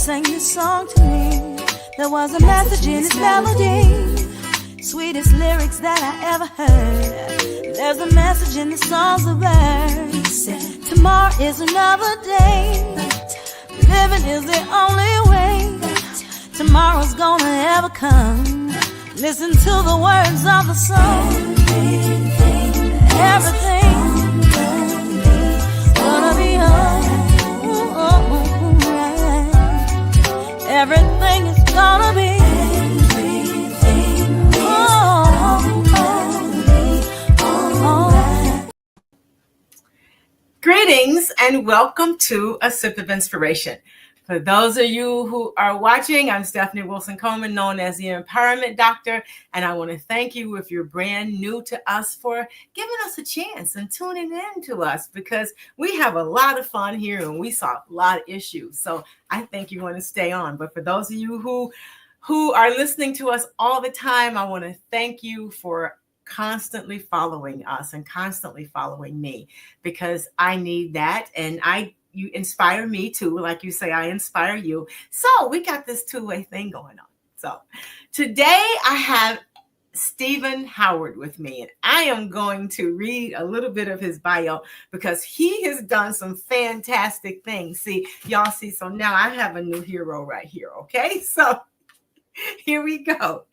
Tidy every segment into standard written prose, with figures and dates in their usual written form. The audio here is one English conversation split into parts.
sang this song to me. There was a message in its melody, sweetest lyrics that I ever heard. There's a message in the songs of birds. Tomorrow is another day. Living is the only way tomorrow's gonna ever come. Listen to the words of the song. Everything's gonna be alright. Everything is gonna be alright. Greetings and welcome to A Sip of Inspiration. For those of you who are watching, I'm Stephanie Wilson-Coleman, known as the Empowerment Doctor, and I want to thank you if you're brand new to us for giving us a chance and tuning in to us, because we have a lot of fun here and we solve a lot of issues. So I think you want to stay on. But for those of you who are listening to us all the time, I want to thank you for constantly following us and constantly following me, because I need that, and you inspire me too. Like you say, I inspire you. So we got this two-way thing going on. So today I have Stephen Howard with me, and I am going to read a little bit of his bio because he has done some fantastic things. See, y'all see, so now I have a new hero right here. Okay, so here we go.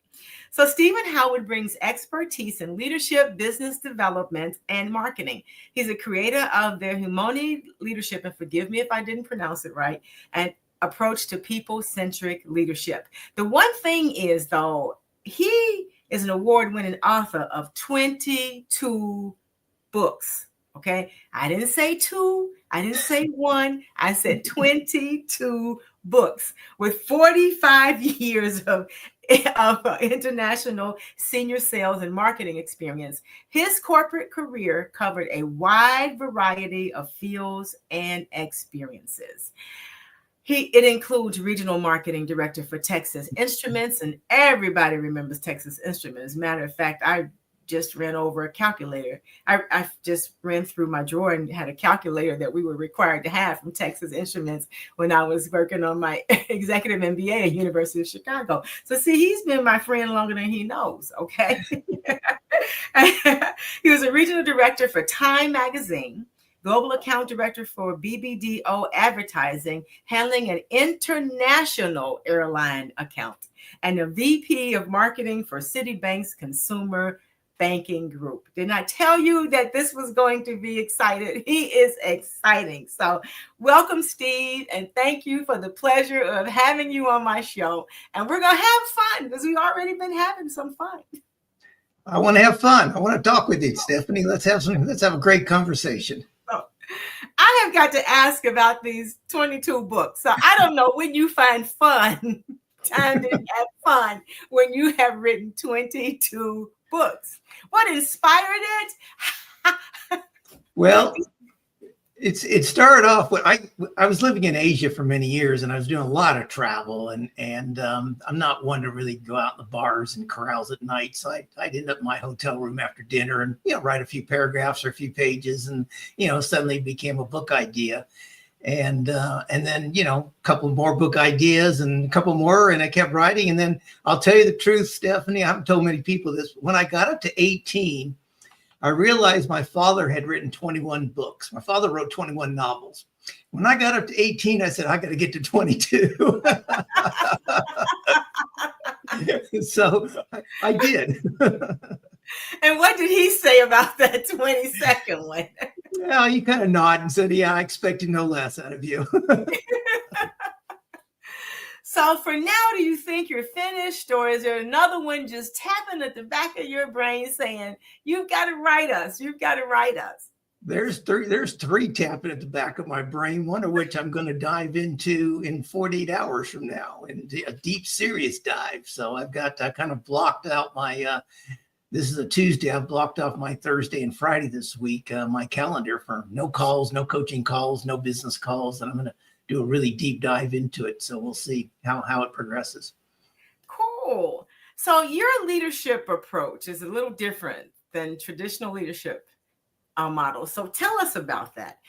So Stephen Howard brings expertise in leadership, business development, and marketing. He's a creator of the Humony Leadership, and forgive me if I didn't pronounce it right, and approach to people-centric leadership. The one thing is, though, he is an award-winning author of 22 books. Okay, I didn't say two, I didn't say one, I said 22 books with 45 years of international senior sales and marketing experience. His corporate career covered a wide variety of fields and experiences. It includes regional marketing director for Texas Instruments, and everybody remembers Texas Instruments. As a matter of fact, I just ran over a calculator. I just ran through my drawer and had a calculator that we were required to have from Texas Instruments when I was working on my executive MBA at University of Chicago. So see, he's been my friend longer than he knows, okay? He was a regional director for Time Magazine, global account director for BBDO Advertising, handling an international airline account, and a VP of marketing for Citibank's consumer banking group. Didn't I tell you that this was going to be exciting? He is exciting. So welcome, Steve, and thank you for the pleasure of having you on my show. And we're going to have fun because we've already been having some fun. I want to have fun. I want to talk with you, Stephanie. Let's have a great conversation. So, I have got to ask about these 22 books. So I don't know when you find fun, time to have fun, when you have written 22 books. What inspired it? Well, it started off when I was living in Asia for many years, and I was doing a lot of travel, and I'm not one to really go out in the bars and corrals at night. So I'd end up in my hotel room after dinner and write a few paragraphs or a few pages, and suddenly it became a book idea. And then, a couple more book ideas and a couple more, and I kept writing. And then I'll tell you the truth, Stephanie, I haven't told many people this. When I got up to 18, I realized my father had written 21 books. My father wrote 21 novels. When I got up to 18, I said, I got to get to 22. So I did. And what did he say about that 22nd one? Well, he kind of nodded and said, yeah, I expected no less out of you. So for now, do you think you're finished, or is there another one just tapping at the back of your brain saying, you've got to write us, you've got to write us? There's three tapping at the back of my brain, one of which I'm going to dive into in 48 hours from now, in a deep, serious dive. So I kind of blocked out my, this is a Tuesday, I've blocked off my Thursday and Friday this week, my calendar for no calls, no coaching calls, no business calls. And I'm going to do a really deep dive into it. So we'll see how it progresses. Cool. So your leadership approach is a little different than traditional leadership model. So tell us about that.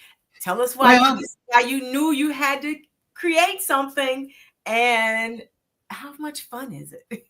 Tell us why you knew you had to create something And how much fun is it?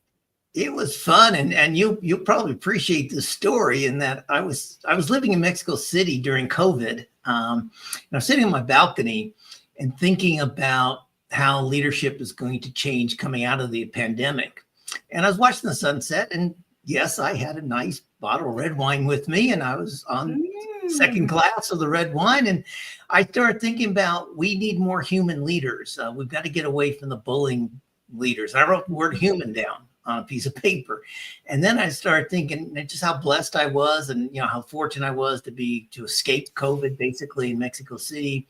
It was fun, and you'll probably appreciate this story in that I was living in Mexico City during COVID, and I was sitting on my balcony and thinking about how leadership is going to change coming out of the pandemic. And I was watching the sunset, and yes, I had a nice bottle of red wine with me, and I was on second glass of the red wine, and I started thinking about we need more human leaders. We've got to get away from the bullying leaders. I wrote the word human down on a piece of paper. And then I started thinking just how blessed I was, and how fortunate I was to escape COVID basically in Mexico City.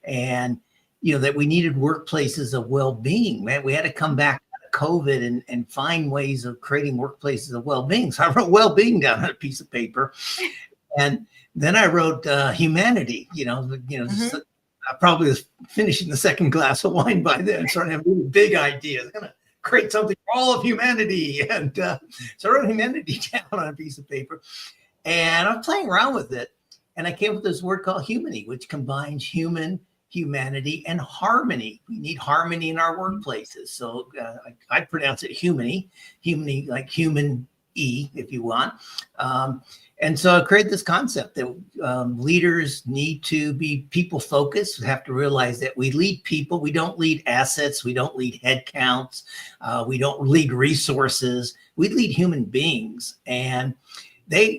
And that we needed workplaces of well-being. Man, we had to come back out of COVID and find ways of creating workplaces of well-being. So I wrote well-being down on a piece of paper. And then I wrote humanity, I probably was finishing the second glass of wine by then, starting to have really big ideas. I'm gonna create something for all of humanity. And so I wrote humanity down on a piece of paper, and I'm playing around with it. And I came up with this word called humany, which combines humanity, and harmony. We need harmony in our workplaces. So I pronounce it humany like human E, if you want. And so I created this concept that leaders need to be people focused. We have to realize that we lead people. We don't lead assets. We don't lead head counts. We don't lead resources. We lead human beings. And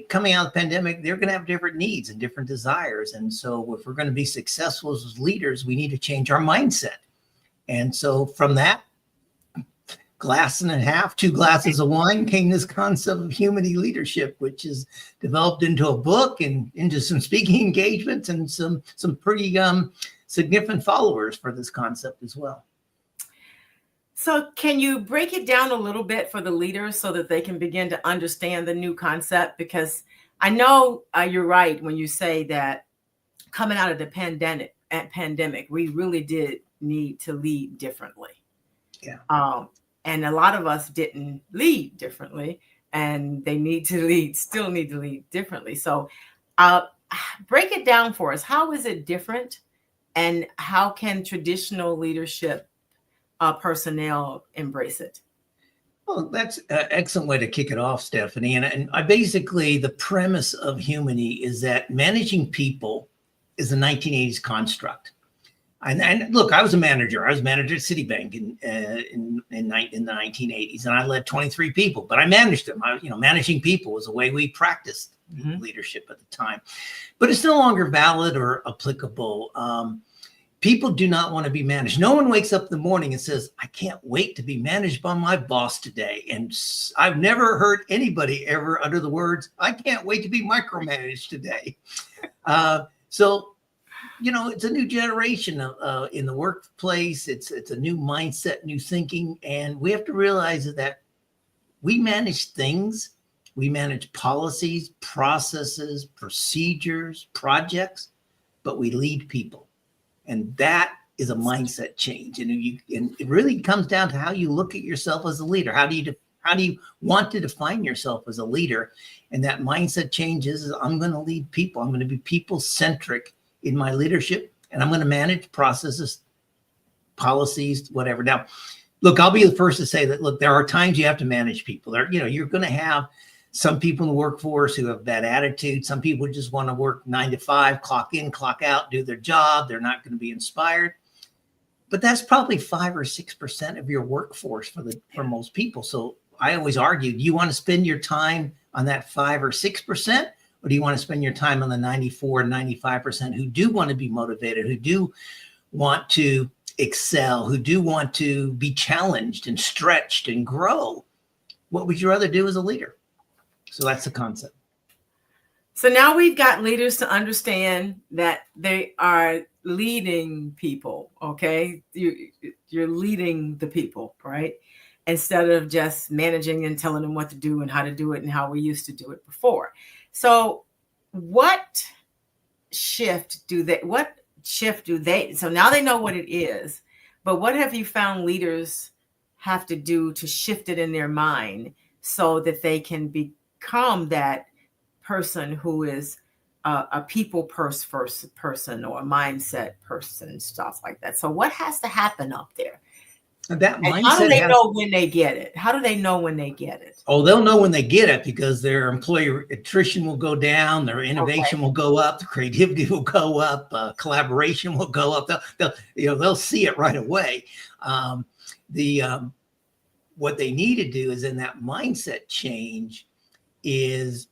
coming out of the pandemic, they're going to have different needs and different desires. And so if we're going to be successful as leaders, we need to change our mindset. And so from that glass and a half, 2 glasses of wine, came this concept of Humony Leadership, which is developed into a book and into some speaking engagements and some pretty significant followers for this concept as well. So can you break it down a little bit for the leaders so that they can begin to understand the new concept? Because I know you're right when you say that coming out of the pandemic, we really did need to lead differently. Yeah. And a lot of us didn't lead differently, and they still need to lead differently. So break it down for us. How is it different, and how can traditional leadership personnel embrace it? Well, that's an excellent way to kick it off, Stephanie. And I basically, the premise of Humany is that managing people is a 1980s construct. And look, I was a manager. I was manager at Citibank in the 1980s, and I led 23 people, but I managed them. Managing people was the way we practiced leadership at the time, but it's no longer valid or applicable. People do not want to be managed. No one wakes up in the morning and says, I can't wait to be managed by my boss today. And I've never heard anybody ever utter the words, I can't wait to be micromanaged today. It's a new generation in the workplace. It's a new mindset, new thinking. And we have to realize that we manage things. We manage policies, processes, procedures, projects, but we lead people. And that is a mindset change. And it really comes down to how you look at yourself as a leader. How do you want to define yourself as a leader? And that mindset change is I'm going to lead people. I'm going to be people-centric in my leadership, and I'm going to manage processes, policies, whatever. Now, look, I'll be the first to say that, look, there are times you have to manage people. You're going to have some people in the workforce who have bad attitude. Some people just want to work 9 to 5, clock in, clock out, do their job. They're not going to be inspired. But that's probably 5 or 6% of your workforce for most people. So I always argue, do you want to spend your time on that 5 or 6%? Or do you want to spend your time on the 94, 95% who do want to be motivated, who do want to excel, who do want to be challenged and stretched and grow? What would you rather do as a leader? So that's the concept. So now we've got leaders to understand that they are leading people, okay? You're leading the people, right? Instead of just managing and telling them what to do and how to do it and how we used to do it before. So what shift do they, so now they know what it is, but what have you found leaders have to do to shift it in their mind so that they can become that person who is a people person or a mindset person, stuff like that? So what has to happen up there And that And how do mindset they know when they get it? How do they know when they get it? Oh, they'll know when they get it because their employee attrition will go down, their innovation will go up, the creativity will go up, collaboration will go up. They'll see it right away. What they need to do is in that mindset change is,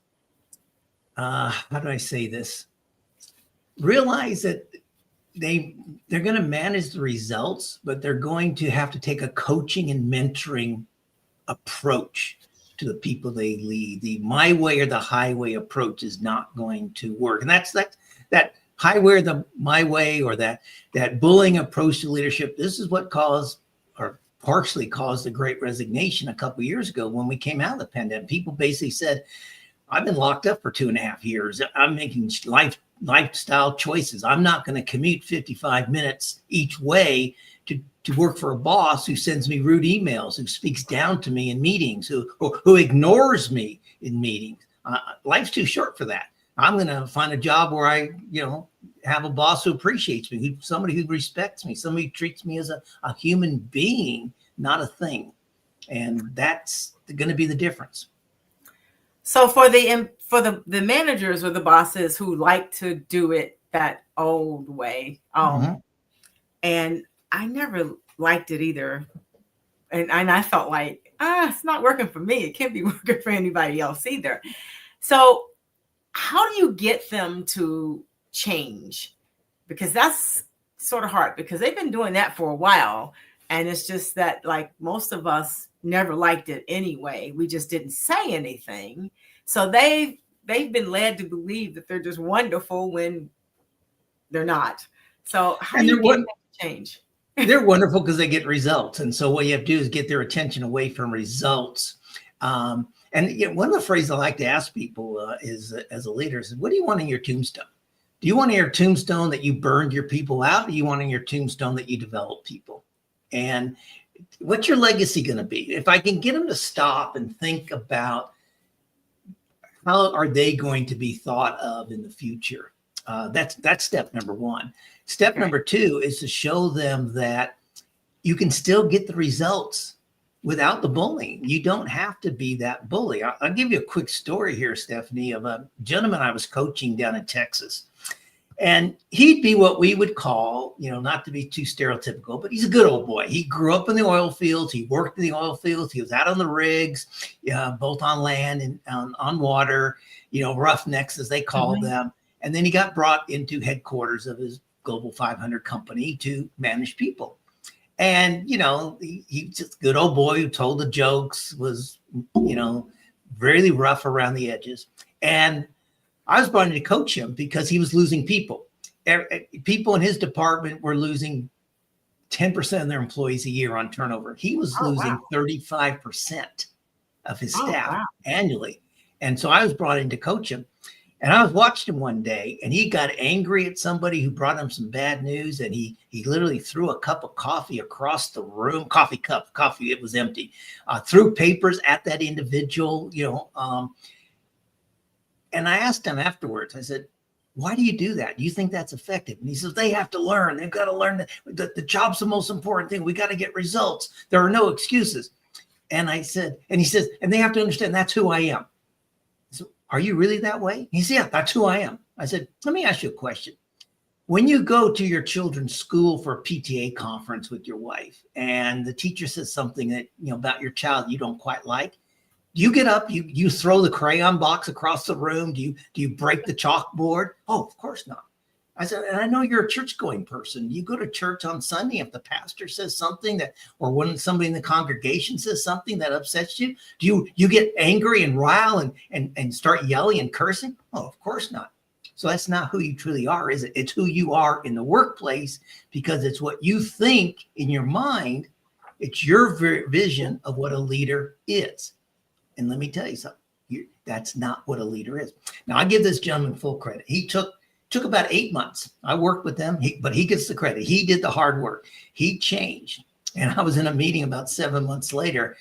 how do I say this? Realize that they're going to manage the results, but they're going to have to take a coaching and mentoring approach to the people they lead. The my way or the highway approach is not going to work. And that's that highway or the my way, or that bullying approach to leadership. This is what caused, or partially caused, the Great Resignation a couple of years ago when we came out of the pandemic. People basically said, I've been locked up for 2.5 years. I'm making lifestyle choices. I'm not going to commute 55 minutes each way to work for a boss who sends me rude emails, who speaks down to me in meetings, who ignores me in meetings. Life's too short for that. I'm going to find a job where I, have a boss who appreciates me, somebody who respects me, somebody who treats me as a human being, not a thing. And that's going to be the difference. So for the managers or the bosses who like to do it that old way, and I never liked it either, and I felt like it's not working for me. It can't be working for anybody else either. So how do you get them to change? Because that's sort of hard, because they've been doing that for a while, and it's just that, like, most of us never liked it anyway. We just didn't say anything. So they've been led to believe that they're just wonderful when they're not. So how do you get them to change? They're wonderful because they get results. And so what you have to do is get their attention away from results. And one of the phrases I like to ask people is, as a leader, is, what do you want in your tombstone? Do you want in your tombstone that you burned your people out? Or do you want in your tombstone that you develop people? And what's your legacy going to be? If I can get them to stop and think about how are they going to be thought of in the future? That's step number one. Step number two is to show them that you can still get the results without the bullying. You don't have to be that bully. I'll give you a quick story here, Stephanie, of a gentleman I was coaching down in Texas. And he'd be what we would call, not to be too stereotypical, but he's a good old boy. He grew up in the oil fields. He worked in the oil fields. He was out on the rigs, both on land and on water, roughnecks, as they call them. And then he got brought into headquarters of his Global 500 company to manage people. And, he's just a good old boy who told the jokes, was, really rough around the edges. And I was brought in to coach him because he was losing people. People in his department were losing 10% of their employees a year on turnover. He was losing 35% of his staff annually. And so I was brought in to coach him. And I was watching him one day, and he got angry at somebody who brought him some bad news. And he literally threw a cup of coffee across the room, coffee, it was empty, threw papers at that individual, and I asked him afterwards, I said, why do you do that? Do you think that's effective? And he says, they have to learn. They've got to learn that the job's the most important thing. We got to get results. There are no excuses. And I said, and he says, and they have to understand that's who I am. So, are you really that way? He said, yeah, that's who I am. I said, let me ask you a question. When you go to your children's school for a PTA conference with your wife, and the teacher says something that, about your child you don't quite like, do you get up, you throw the crayon box across the room? Do you break the chalkboard? Oh, of course not. I said, and I know you're a church-going person. You go to church on Sunday. If the pastor says something or when somebody in the congregation says something that upsets you, do you get angry and rile and start yelling and cursing? Oh, of course not. So that's not who you truly are, is it? It's who you are in the workplace, because it's what you think in your mind. It's your vision of what a leader is. And let me tell you something, that's not what a leader is. Now, I give this gentleman full credit. He took about 8 months. I worked with them, but he gets the credit. He did the hard work. He changed. And I was in a meeting about 7 months later,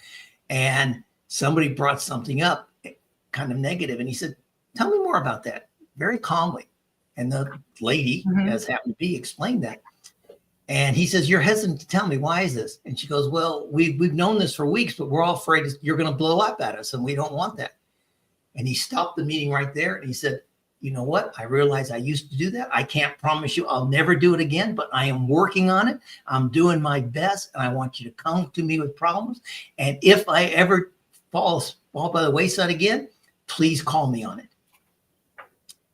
and somebody brought something up kind of negative. And he said, tell me more about that, very calmly. And the lady, as happened to be, explained that. And he says, you're hesitant to tell me, why is this? And she goes, well, we've known this for weeks, but we're all afraid you're going to blow up at us, and we don't want that. And he stopped the meeting right there. And he said, you know what? I realize I used to do that. I can't promise you I'll never do it again, but I am working on it. I'm doing my best. And I want you to come to me with problems. And if I ever fall by the wayside again, please call me on it.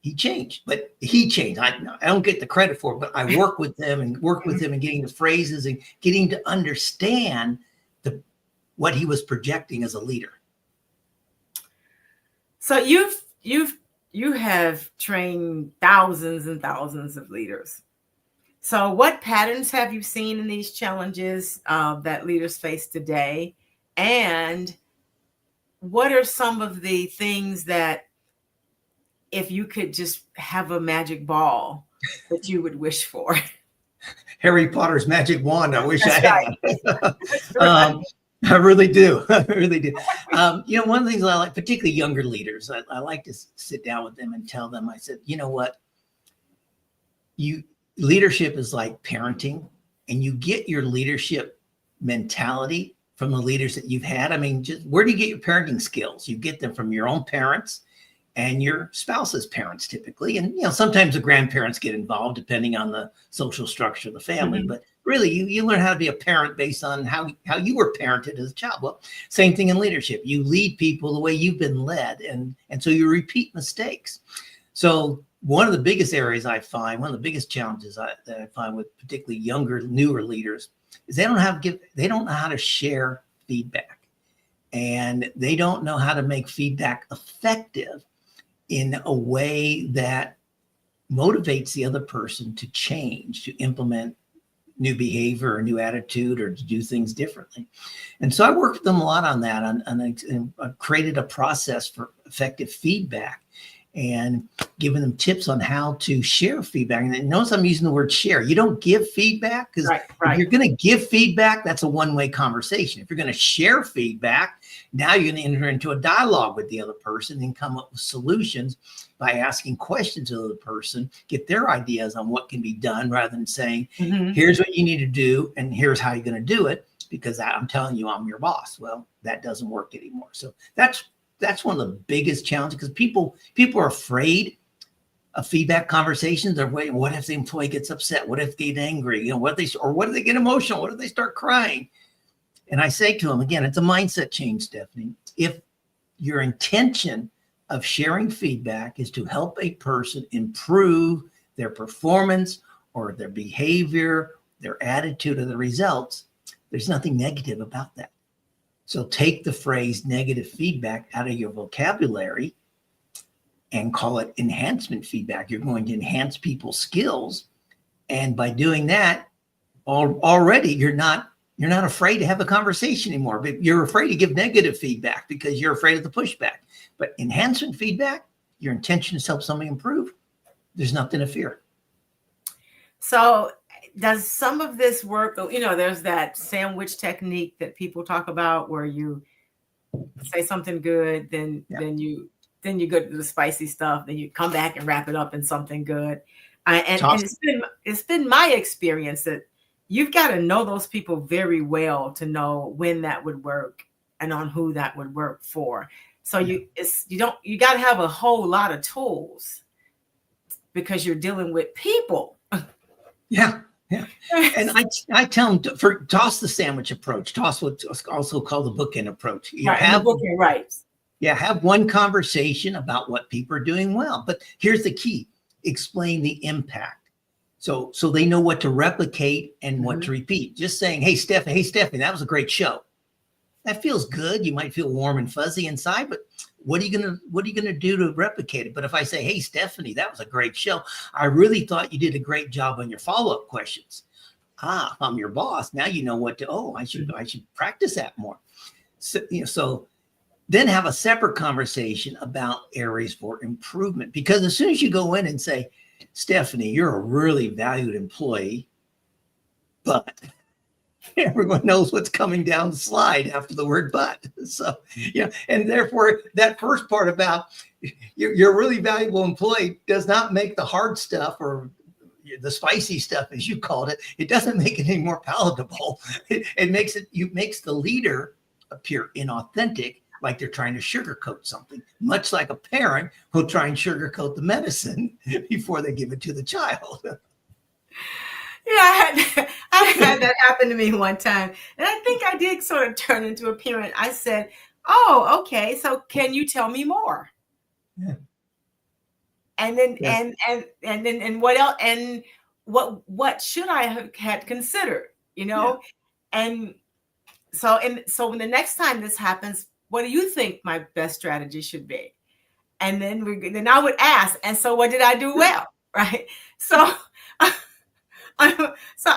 He changed. I don't get the credit for it, but I work with them and getting the phrases and getting to understand what he was projecting as a leader. So you have trained thousands and thousands of leaders. So what patterns have you seen in these challenges that leaders face today? And what are some of the things that, if you could just have a magic ball, that you would wish for? Harry Potter's magic wand. I wish That's I had. right. I really do. I really do. One of the things I like, particularly younger leaders, I like to sit down with them and tell them, I said, you know what? Leadership is like parenting, and you get your leadership mentality from the leaders that you've had. I mean, just where do you get your parenting skills? You get them from your own parents and your spouse's parents typically. And, sometimes the grandparents get involved depending on the social structure of the family. Mm-hmm. But really, you learn how to be a parent based on how you were parented as a child. Well, same thing in leadership. You lead people the way you've been led. And so you repeat mistakes. So one of the biggest areas I find, one of the biggest challenges that I find with particularly younger, newer leaders is they don't know how to share feedback. And they don't know how to make feedback effective in a way that motivates the other person to change, to implement new behavior or new attitude or to do things differently. And so I worked with them a lot on that. And I created a process for effective feedback and giving them tips on how to share feedback. And notice I'm using the word share. You don't give feedback, because if you're going to give feedback, that's a one-way conversation. If you're going to share feedback, now you're going to enter into a dialogue with the other person and come up with solutions by asking questions of the other person, get their ideas on what can be done, rather than saying, here's what you need to do and here's how you're going to do it, because I'm telling you I'm your boss. Well, that doesn't work anymore. So that's one of the biggest challenges, because people are afraid of feedback conversations. They're waiting. What if the employee gets upset? What if they get angry? What if they get emotional? What if they start crying? And I say to them, again, it's a mindset change, Stephanie. If your intention of sharing feedback is to help a person improve their performance or their behavior, their attitude, or the results, there's nothing negative about that. So take the phrase negative feedback out of your vocabulary and call it enhancement feedback. You're going to enhance people's skills. And by doing that, already you're not afraid to have a conversation anymore, but you're afraid to give negative feedback because you're afraid of the pushback. But enhancement feedback, your intention is to help somebody improve. There's nothing to fear. So does some of this work, there's that sandwich technique that people talk about where you say something good, then you go to the spicy stuff, then you come back and wrap it up in something good. And it's been my experience that you've got to know those people very well to know when that would work and on who that would work for. So you got to have a whole lot of tools because you're dealing with people. Yeah. And I tell them toss the sandwich approach, toss what's also called the bookend approach. Have one conversation about what people are doing well. But here's the key: explain the impact. So they know what to replicate and what to repeat. Just saying, hey, Stephanie, that was a great show. That feels good. You might feel warm and fuzzy inside, but what are you gonna do to replicate it? But if I say, hey, Stephanie, that was a great show. I really thought you did a great job on your follow-up questions. If I'm your boss, now you know what to, I should practice that more. So then have a separate conversation about areas for improvement. Because as soon as you go in and say, Stephanie, you're a really valued employee, but everyone knows what's coming down the slide after the word but. So, and therefore that first part about you're a really valuable employee does not make the hard stuff or the spicy stuff, as you called it, it doesn't make it any more palatable. It makes the leader appear inauthentic, like they're trying to sugarcoat something, much like a parent who'll try and sugarcoat the medicine before they give it to the child. Yeah, I had that happen to me one time. And I think I did sort of turn into a parent. I said, oh, okay, so can you tell me more? Yeah. And then, Yes. and what else? And what should I have had considered, Yeah. And so when the next time this happens, what do you think my best strategy should be? And then I would ask, and so what did I do well? Right. So, so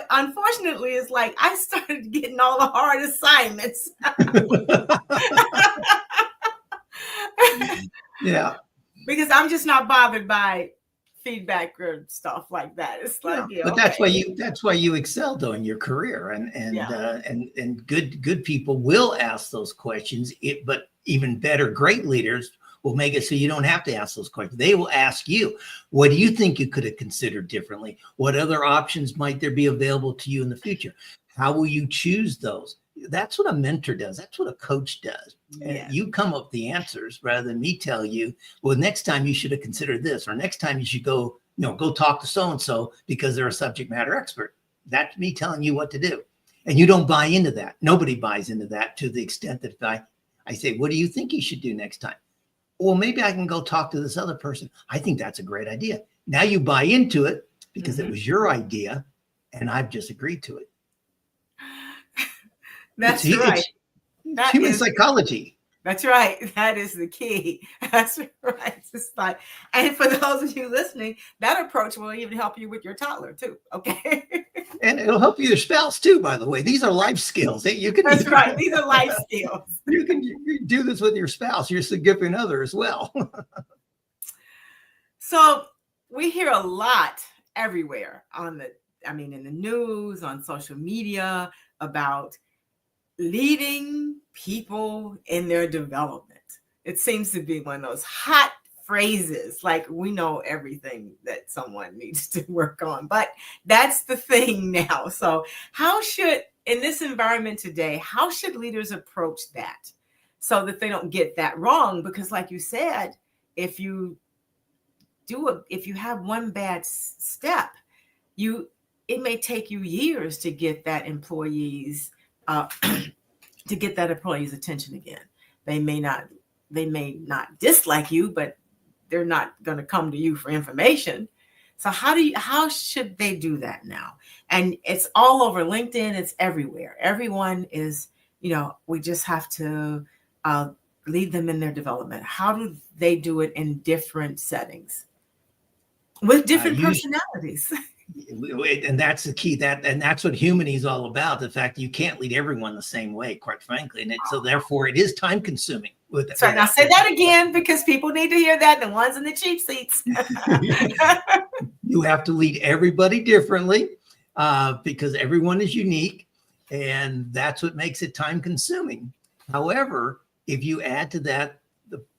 unfortunately, it's like I started getting all the hard assignments. Yeah. Because I'm just not bothered by feedback or stuff like that. It's like, but that's why you excel though in your career, and good people will ask those questions. But even better, great leaders will make it so you don't have to ask those questions. They will ask you, what do you think you could have considered differently? What other options might there be available to you in the future? How will you choose those? That's what a mentor does. That's what a coach does. And you come up with the answers rather than me tell you, well, next time you should have considered this, or next time you should go talk to so-and-so because they're a subject matter expert. That's me telling you what to do. And you don't buy into that. Nobody buys into that to the extent that if I say, what do you think you should do next time? Well, maybe I can go talk to this other person. I think that's a great idea. Now you buy into it because it was your idea and I've just agreed to it. That's right. It's human psychology. That's right. That is the key. That's right. It's like, and for those of you listening, that approach will even help you with your toddler too. Okay. And it'll help your spouse too, by the way. These are life skills. That's right. These are life skills. You can do this with your spouse, your significant other as well. So we hear a lot everywhere in the news, on social media, about leading people in their development. It seems to be one of those hot phrases, like we know everything that someone needs to work on, but that's the thing now. So in this environment today, how should leaders approach that so that they don't get that wrong? Because like you said, if you have one bad step, it may take you years to get that employee's attention again. They may not dislike you, but they're not going to come to you for information. So how should they do that now? And it's all over LinkedIn. It's everywhere. Everyone is, we just have to lead them in their development. How do they do it in different settings with different personalities? And that's the key. And that's what Humony is all about. The fact that you can't lead everyone the same way, quite frankly. And so therefore it is time consuming. Sorry, now say that again, because people need to hear that, the ones in the cheap seats. You have to lead everybody differently because everyone is unique. And that's what makes it time consuming. However, if you add to that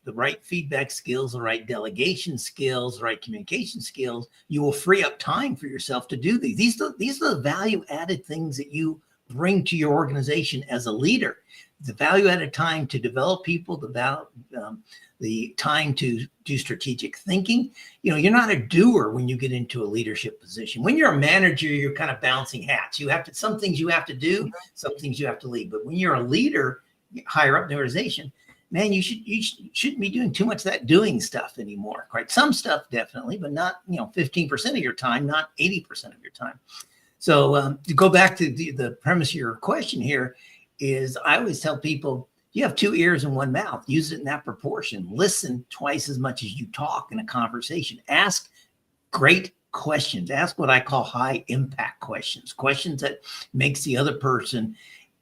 the right feedback skills, the right delegation skills, the right communication skills, you will free up time for yourself to do these. These are the value added things that you bring to your organization as a leader. The value added time to develop people, the time to do strategic thinking. You're not a doer when you get into a leadership position. When you're a manager, you're kind of bouncing hats. Some things you have to do, some things you have to lead. But when you're a leader, higher up in the organization, man, you shouldn't be doing too much of that doing stuff anymore. Right? Some stuff definitely, but not 15% of your time, not 80% of your time. So to go back to the premise of your question here is, I always tell people, you have 2 ears and 1 mouth. Use it in that proportion. Listen twice as much as you talk in a conversation. Ask great questions. Ask what I call high impact questions. Questions that makes the other person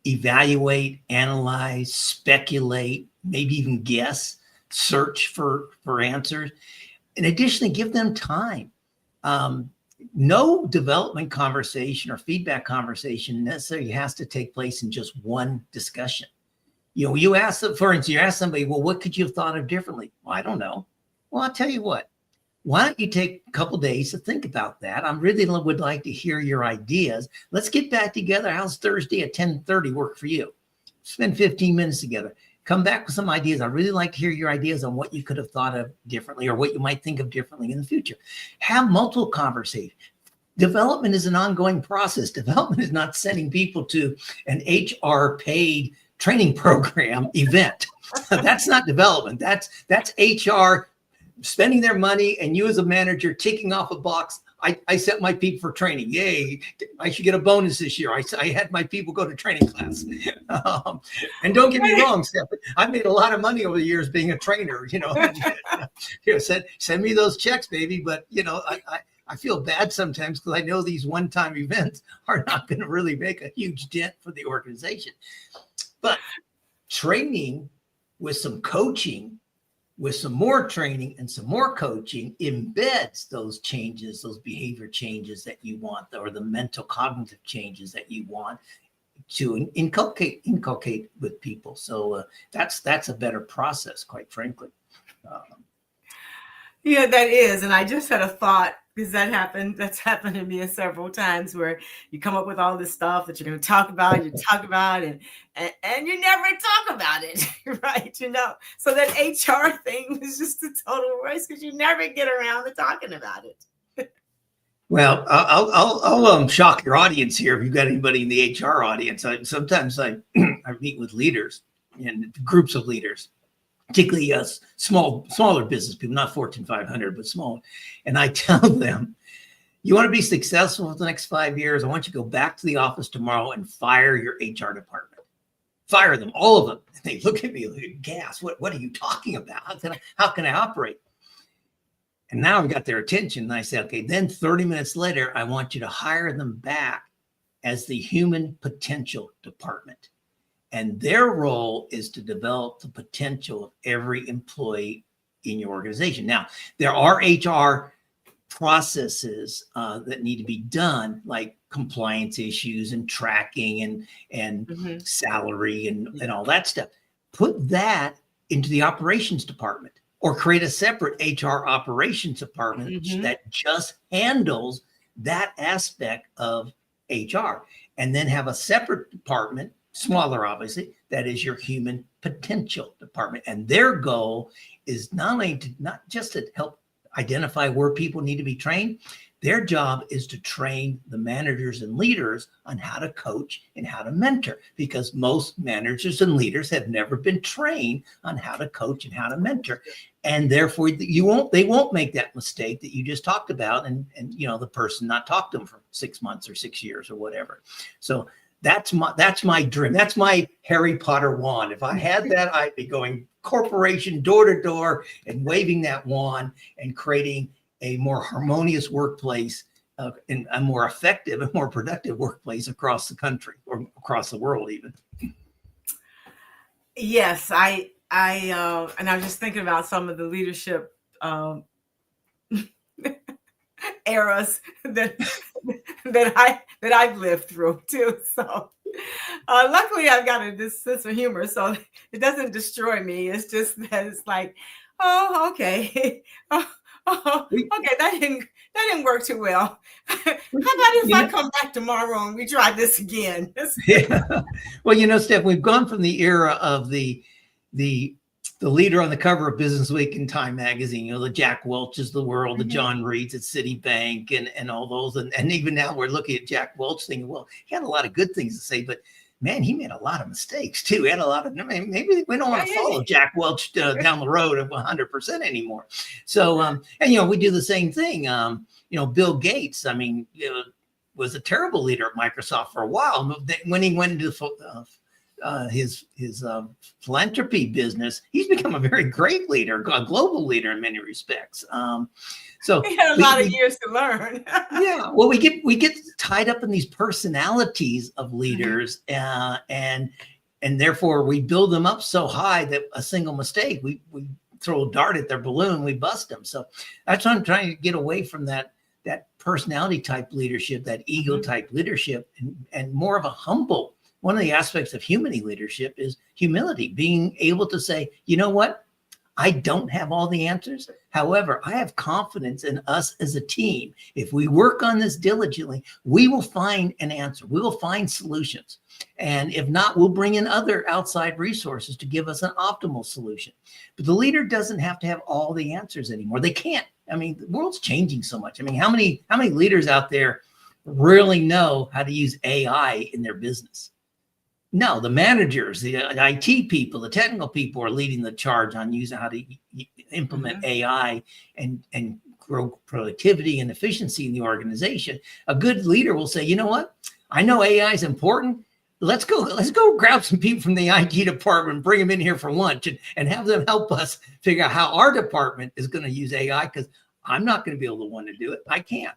evaluate, analyze, speculate, maybe even guess, search for answers. And additionally, give them time. No development conversation or feedback conversation necessarily has to take place in just one discussion. You ask them, for instance, you ask somebody, well, what could you have thought of differently? Well, I don't know. Well, I'll tell you what, why don't you take a couple days to think about that? I really would like to hear your ideas. Let's get back together. How's Thursday at 10:30 work for you? Spend 15 minutes together. Come back with some ideas. I really like to hear your ideas on what you could have thought of differently or what you might think of differently in the future. Have multiple conversations. Development is an ongoing process. Development is not sending people to an HR paid training program event. That's not development. That's HR spending their money and you as a manager ticking off a box. I sent my people for training. Yay. I should get a bonus this year. I had my people go to training class. And don't get me wrong, Stephanie, I've made a lot of money over the years being a trainer, send me those checks, baby. But, I feel bad sometimes because I know these one-time events are not going to really make a huge dent for the organization. But training with some coaching, with some more training and some more coaching embeds those changes, those behavior changes that you want, or the mental cognitive changes that you want to inculcate with people. So that's a better process, quite frankly. Yeah, that is. And I just had a thought, because that's happened to me several times, where you come up with all this stuff that you're going to talk about, and you never talk about it, right? So that HR thing was just a total waste because you never get around to talking about it. Well, I'll shock your audience here. If you've got anybody in the HR audience, sometimes I meet with leaders and groups of leaders, particularly smaller business people, not Fortune 500, but small. And I tell them, you want to be successful for the next 5 years, I want you to go back to the office tomorrow and fire your HR department. Fire them, all of them. And they look at me like, gas, what are you talking about? How can I operate? And now I've got their attention. And I say, okay, then 30 minutes later, I want you to hire them back as the human potential department. And their role is to develop the potential of every employee in your organization. Now, there are HR processes that need to be done, like compliance issues and tracking and salary and all that stuff. Put that into the operations department, or create a separate HR operations department that just handles that aspect of HR, and then have a separate department, smaller, obviously, that is your human potential department. And their goal is not just to help identify where people need to be trained. Their job is to train the managers and leaders on how to coach and how to mentor, because most managers and leaders have never been trained on how to coach and how to mentor. And therefore they won't make that mistake that you just talked about and the person not talk to them for 6 months or 6 years or whatever. So that's my dream. That's my Harry Potter wand. If I had that, I'd be going corporation door to door and waving that wand and creating a more harmonious workplace and a more effective and more productive workplace across the country or across the world even. Yes, and I was just thinking about some of the leadership eras that I've lived through too. So luckily I've got this sense of humor, so it doesn't destroy me. It's just that it's like, oh, okay. Okay, that didn't work too well. How about if I come back tomorrow and we try this again? Yeah. Well, Steph, we've gone from the era of the leader on the cover of Business Week and Time Magazine, the Jack Welch's of the world, the John Reeds at Citibank and all those. And even now we're looking at Jack Welch thinking, well, he had a lot of good things to say, but man, he made a lot of mistakes too. He had a lot of, maybe we don't want to follow Jack Welch down the road of 100% anymore. So, and we do the same thing. Bill Gates, was a terrible leader at Microsoft for a while. When he went into his philanthropy business, he's become a very great leader, a global leader in many respects. So he had a lot of years to learn. Yeah, well, we get tied up in these personalities of leaders, and therefore we build them up so high that a single mistake, we throw a dart at their balloon, we bust them. So that's why I'm trying to get away from that personality type leadership, that ego type leadership, and more of a humble. One of the aspects of Humony leadership is humility, being able to say, you know what? I don't have all the answers. However, I have confidence in us as a team. If we work on this diligently, we will find an answer. We will find solutions. And if not, we'll bring in other outside resources to give us an optimal solution. But the leader doesn't have to have all the answers anymore. They can't. I mean, the world's changing so much. I mean, how many leaders out there really know how to use AI in their business? No, the managers, the IT people, the technical people are leading the charge on using how to implement AI and grow productivity and efficiency in the organization. A good leader will say, you know what? I know AI is important. Let's go grab some people from the IT department, bring them in here for lunch and have them help us figure out how our department is going to use AI, because I'm not going to be able to want to do it. I can't.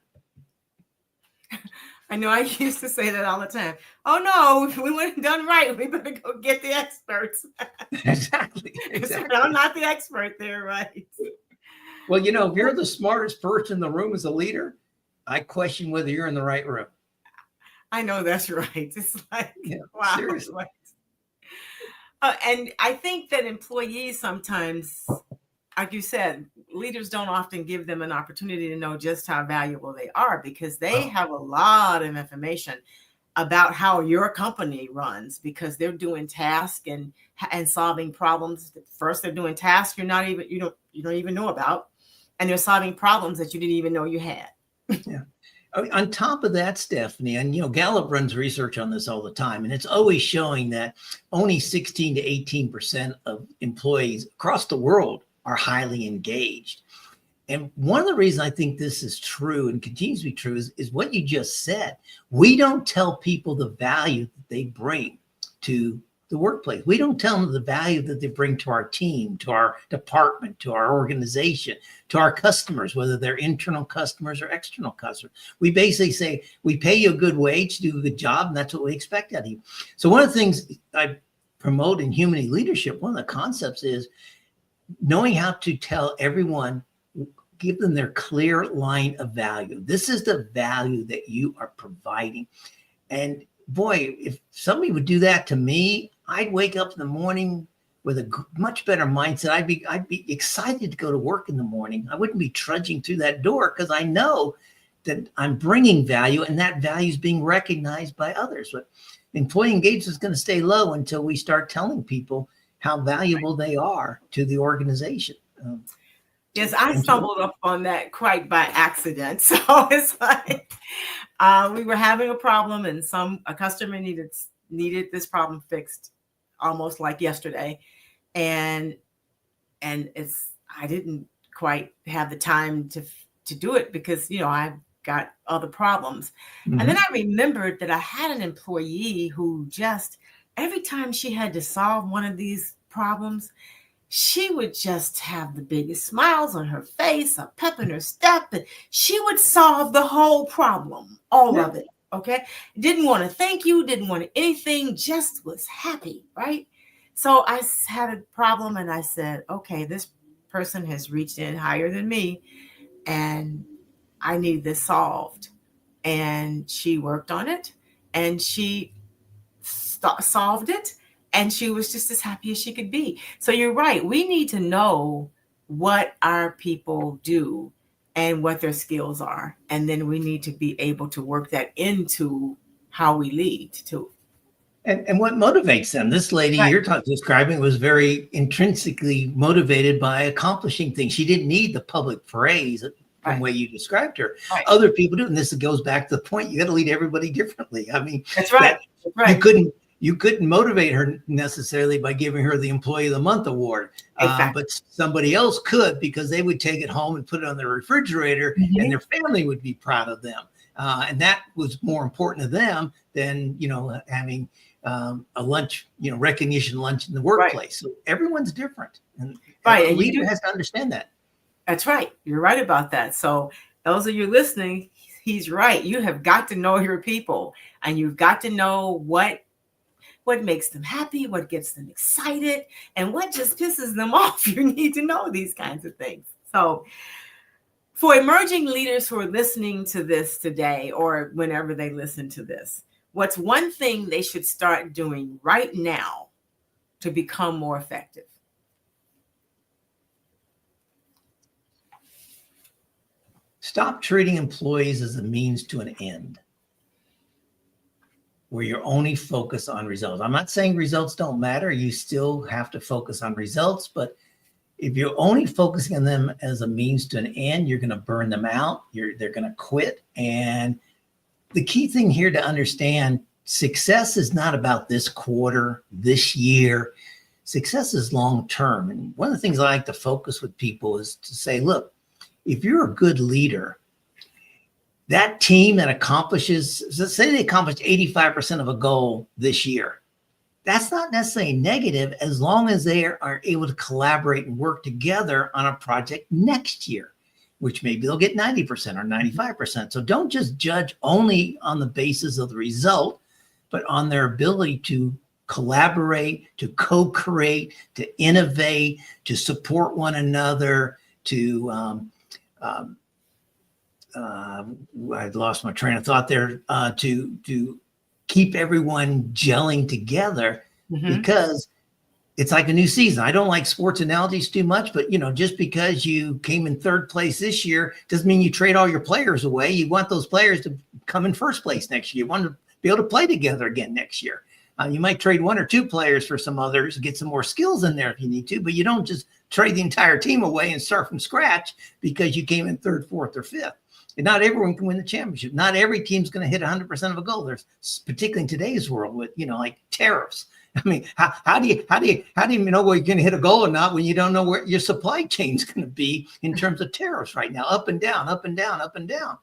I know I used to say that all the time. Oh no, we weren't done right. We better go get the experts. Exactly. I'm not the expert there, right? Well, you know, if you're the smartest person in the room as a leader, I question whether you're in the right room. I know that's right. It's like, wow. Seriously. And I think that employees sometimes, like you said, leaders don't often give them an opportunity to know just how valuable they are, because they have a lot of information about how your company runs, because they're doing tasks and solving problems. First, they're doing tasks you don't even know about, and they're solving problems that you didn't even know you had. Yeah. On top of that, Stephanie, and you know, Gallup runs research on this all the time, and it's always showing that only 16 to 18% of employees across the world are highly engaged. And one of the reasons I think this is true and continues to be true is what you just said. We don't tell people the value that they bring to the workplace. We don't tell them the value that they bring to our team, to our department, to our organization, to our customers, whether they're internal customers or external customers. We basically say, we pay you a good wage to do a good job, and that's what we expect out of you. So one of the things I promote in Humony Leadership, one of the concepts is knowing how to tell everyone, give them their clear line of value. This is the value that you are providing. And boy, if somebody would do that to me, I'd wake up in the morning with a much better mindset. I'd be excited to go to work in the morning. I wouldn't be trudging through that door, because I know that I'm bringing value, and that value is being recognized by others. But employee engagement is going to stay low until we start telling people how valuable they are to the organization. Yes, I stumbled up on that quite by accident. So it's like we were having a problem, and a customer needed this problem fixed almost like yesterday, and I didn't quite have the time to do it, because I've got other problems. And then I remembered that I had an employee who just every time she had to solve one of these problems, she would just have the biggest smiles on her face, a pep in her step, and she would solve the whole problem, all of it. Okay. Didn't want to thank you, didn't want anything, just was happy. Right. So I had a problem, and I said, okay, this person has reached in higher than me, and I need this solved. And she worked on it, and she solved it. And she was just as happy as she could be. So you're right. We need to know what our people do and what their skills are. And then we need to be able to work that into how we lead too. And what motivates them. This lady you're describing was very intrinsically motivated by accomplishing things. She didn't need the public praise from the way you described her. Other people do. And this goes back to the point, you got to lead everybody differently. I mean, that's right. You couldn't motivate her necessarily by giving her the Employee of the Month award, but somebody else could, because they would take it home and put it on their refrigerator, and their family would be proud of them. And that was more important to them than, having a lunch, recognition lunch in the workplace. So everyone's different. And a leader has to understand that. That's right. You're right about that. So those of you listening, he's right. You have got to know your people, and you've got to know what makes them happy, what gets them excited, and what just pisses them off. You need to know these kinds of things. So for emerging leaders who are listening to this today, or whenever they listen to this, what's one thing they should start doing right now to become more effective? Stop treating employees as a means to an end, where you're only focused on results. I'm not saying results don't matter. You still have to focus on results, but if you're only focusing on them as a means to an end, you're going to burn them out. They're going to quit. And the key thing here to understand, success is not about this quarter, this year. Success is long-term. And one of the things I like to focus with people is to say, look, if you're a good leader, that team that accomplishes, let's say they accomplished 85% of a goal this year, that's not necessarily negative as long as they are able to collaborate and work together on a project next year, which maybe they'll get 90% or 95%. So don't just judge only on the basis of the result, but on their ability to collaborate, to co-create, to innovate, to support one another, to I lost my train of thought there, to keep everyone gelling together, because it's like a new season. I don't like sports analogies too much, but just because you came in third place this year doesn't mean you trade all your players away. You want those players to come in first place next year. You want to be able to play together again next year. You might trade one or two players for some others, get some more skills in there if you need to, but you don't just trade the entire team away and start from scratch because you came in third, fourth, or fifth. And not everyone can win the championship. Not every team's going to hit 100% of a goal. There's, particularly in today's world with, like tariffs. I mean, how do you know where you're going to hit a goal or not when you don't know where your supply chain's going to be in terms of tariffs right now, up and down, up and down, up and down.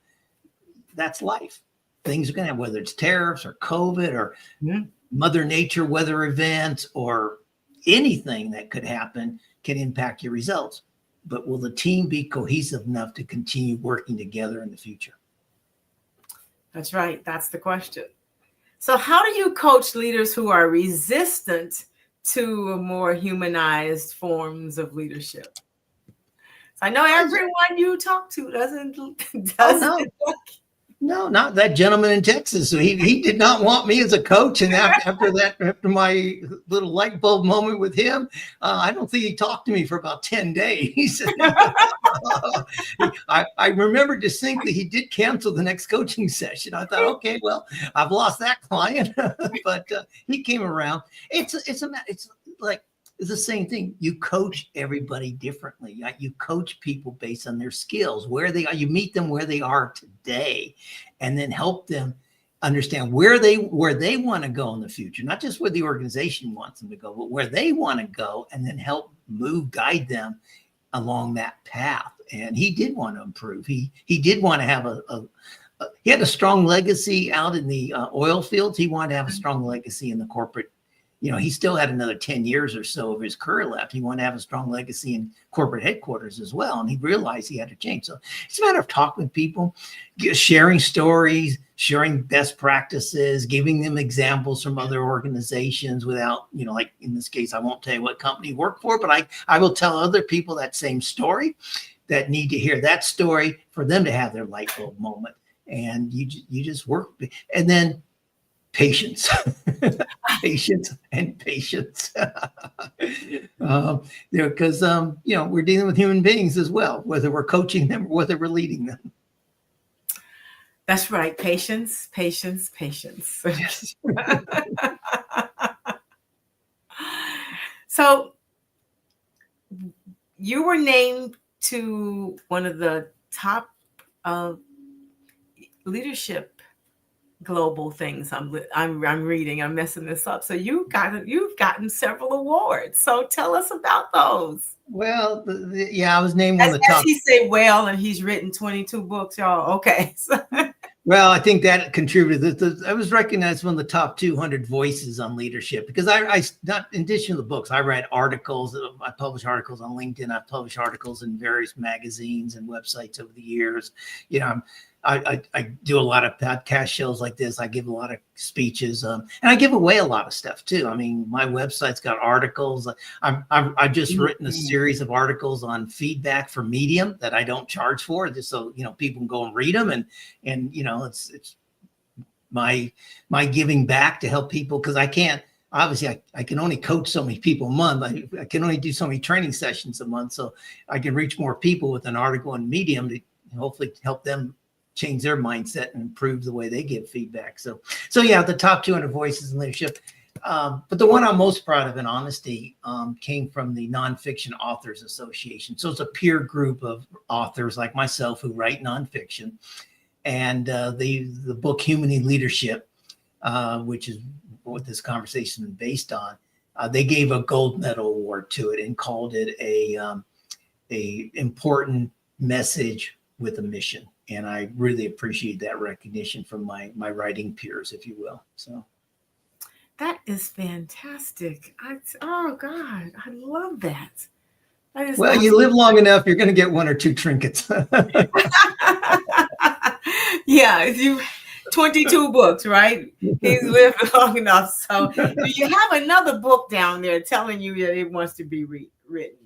That's life. Things are going to have, whether it's tariffs or COVID or Mother Nature weather events or anything that could happen can impact your results. But will the team be cohesive enough to continue working together in the future? That's right. That's the question. So how do you coach leaders who are resistant to more humanized forms of leadership? So I know everyone you talk to doesn't. No, not that gentleman in Texas. So he did not want me as a coach. And after my little light bulb moment with him, I don't think he talked to me for about 10 days. I remember distinctly he did cancel the next coaching session. I thought, okay, well, I've lost that client, but he came around. It's the same thing. You coach everybody differently. You coach people based on their skills, where they are. You meet them where they are today, and then help them understand where they want to go in the future, not just where the organization wants them to go, but where they want to go, and then help guide them along that path. And he did want to improve. He did want to have he had a strong legacy out in the oil fields. He wanted to have a strong legacy in the corporate. He still had another 10 years or so of his career left. He wanted to have a strong legacy in corporate headquarters as well. And he realized he had to change. So it's a matter of talking with people, sharing stories, sharing best practices, giving them examples from other organizations without, like in this case, I won't tell you what company you work for, but I will tell other people that same story that need to hear that story for them to have their light bulb moment. And you just work. And then patience, patience. Because we're dealing with human beings as well, whether we're coaching them or whether we're leading them. That's right. Patience. Yes. So you were named to one of the top leadership global things. I'm reading. I'm messing this up. So you've gotten several awards. So tell us about those. Well, I was named one of the top. He say well, and he's written 22 books, y'all. Okay. Well, I think that contributed. I was recognized as one of the top 200 voices on leadership because I not in addition to the books, I write articles. I publish articles on LinkedIn. I publish articles in various magazines and websites over the years. I do a lot of podcast shows like this. I give a lot of speeches, and I give away a lot of stuff too. I mean, my website's got articles. I've just written a series of articles on feedback for Medium that I don't charge for, just so people can go and read them. And it's my giving back to help people because I can't. Obviously, I can only coach so many people a month. I can only do so many training sessions a month, so I can reach more people with an article on Medium hopefully help them change their mindset and improve the way they give feedback. So yeah, the top 200 voices in leadership. But the one I'm most proud of, in honesty, came from the Nonfiction Authors Association. So it's a peer group of authors like myself who write nonfiction. And the book Humony Leadership, which is what this conversation is based on, they gave a gold medal award to it and called it a important message with a mission. And I really appreciate that recognition from my writing peers, if you will. So that is fantastic. Oh God, I love that. That is well, awesome. You live long enough, you're going to get one or two trinkets. Yeah, you 22 books, right? He's lived long enough. So do you have another book down there telling you that it wants to be written?